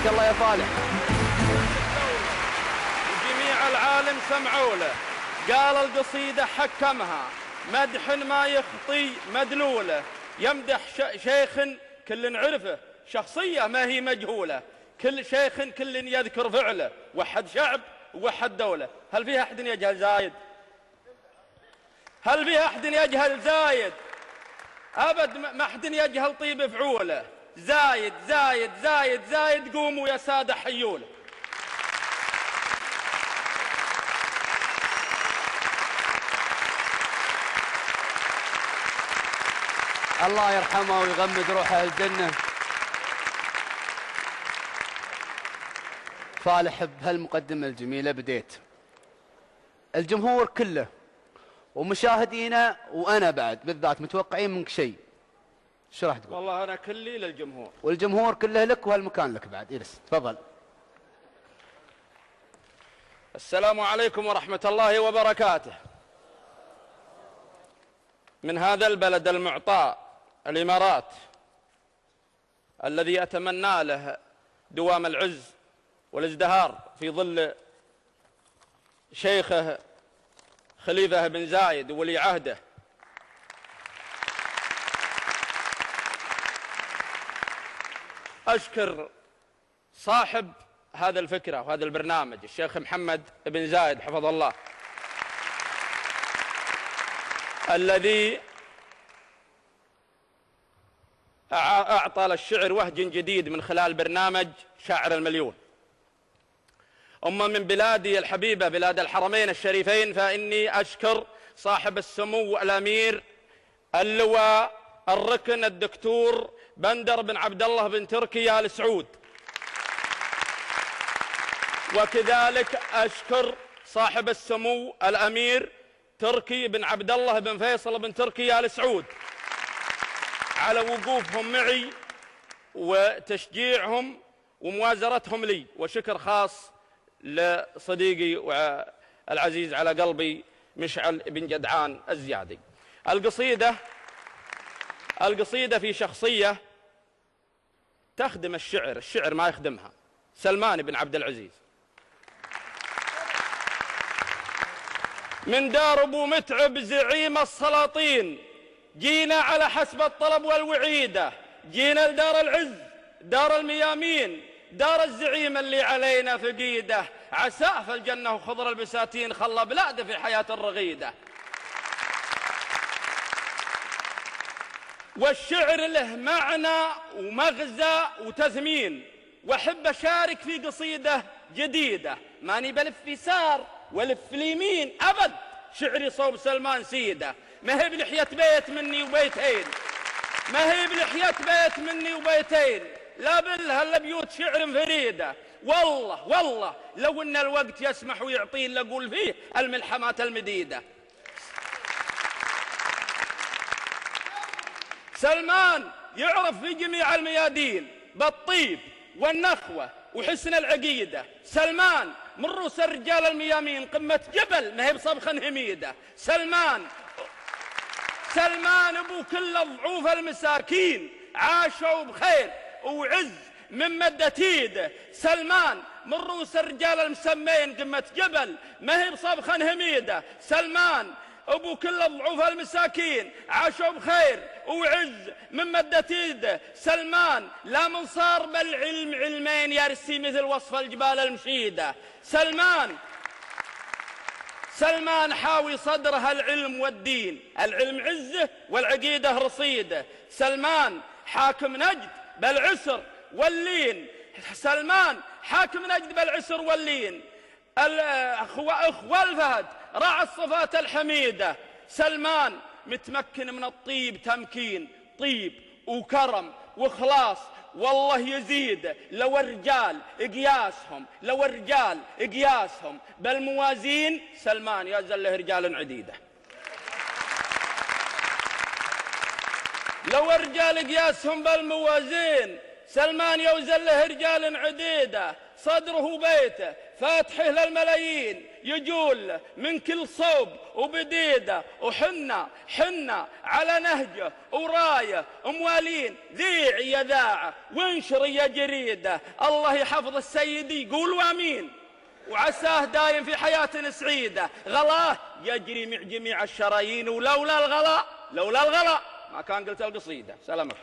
حياك الله يا فالح. جميع العالم سمعوا له، قال القصيدة حكمها مدح ما يخطي مدلوله، يمدح شيخ كل نعرفه، شخصية ما هي مجهولة، كل شيخ كل يذكر فعله، وحد شعب ووحد دولة. هل فيها أحد يجهل زايد؟ هل فيها أحد يجهل زايد؟ أبد ما أحد يجهل طيب فعوله. زايد زايد زايد زايد، قوموا يا سادة حيوله. الله يرحمه ويغمد روحه الجنة. فالح بهالمقدمة الجميلة بديت الجمهور كله ومشاهدينا وأنا بعد بالذات متوقعين منك شيء، شو راح تقول؟ والله أنا كلي للجمهور، والجمهور كله لك وهالمكان لك بعد. إجلس تفضل. السلام عليكم ورحمة الله وبركاته. من هذا البلد المعطاء الإمارات، الذي أتمنى له دوام العز والازدهار في ظل شيخه خليفة بن زايد وولي عهده، أشكر صاحب هذا الفكرة وهذا البرنامج الشيخ محمد بن زايد حفظه الله، الذي أعطى للشعر وهج جديد من خلال برنامج شاعر المليون. أما من بلادي الحبيبة بلاد الحرمين الشريفين، فإني أشكر صاحب السمو الأمير اللواء الركن الدكتور بندر بن عبد الله بن تركي آل سعود، وكذلك أشكر صاحب السمو الأمير تركي بن عبد الله بن فيصل بن تركي آل سعود على وقوفهم معي وتشجيعهم وموازرتهم لي، وشكر خاص لصديقي والعزيز على قلبي مشعل بن جدعان الزيادي. القصيدة في شخصية تخدم الشعر ما يخدمها، سلمان بن عبد العزيز. من دار أبو متعب زعيم السلاطين، جينا على حسب الطلب والوعيدة، جينا لدار العز دار الميامين، دار الزعيم اللي علينا فقيده، عساه في الجنة وخضر البساتين، خلى بلاده في حياة الرغيدة. والشعر له معنى ومغزى وتثمين، واحب اشارك في قصيدة جديدة، ماني بلف يسار ولف اليمين ابد، شعري صوب سلمان سيده، ما هي بلحية بيت مني وبيتين، ما هي بلحية بيت مني وبيتين، لا بالها الا بيوت شعر فريده. والله لو ان الوقت يسمح ويعطين لاقول فيه الملحمات المديده. سلمان يعرف في جميع الميادين بالطيب والنخوة وحسن العقيدة، سلمان من رؤوس الرجال الميامين، قمة جبل ما هي بصبخ هميدة، سلمان أبو كل الضعوف المساكين، عاشوا بخير وعز من مدة ايده، سلمان من رؤوس الرجال المسمين، قمة جبل ما هي بصبخ هميدة، سلمان أبو كل الضعوف المساكين، عاشوا بخير وعز من مدة ايده، سلمان لا من صار بالعلم علمين، يرسي مثل وصف الجبال المشيدة، سلمان حاوي صدرها العلم والدين، العلم عزه والعقيدة رصيده، سلمان حاكم نجد بالعسر واللين، سلمان حاكم نجد بالعسر واللين، أخوة الفهد راعى الصفات الحميدة، سلمان متمكن من الطيب تمكين، طيب وكرم وإخلاص، والله يزيد لو الرجال قياسهم بالموازين، سلمان يا زله رجال عديدة، لو الرجال قياسهم بالموازين، سلمان يوزن له رجال عديدة، صدره بيته فاتحه للملايين يجول من كل صوب وبديده، وحنا على نهجه ورايه موالين. ذيعي يا ذاعه وانشري يا جريده، الله يحفظ السيدي قولوا امين، وعساه دايم في حياة سعيدة. غلاه يجري مع جميع الشرايين، ولولا الغلا ما كان قلت القصيدة. سلامك.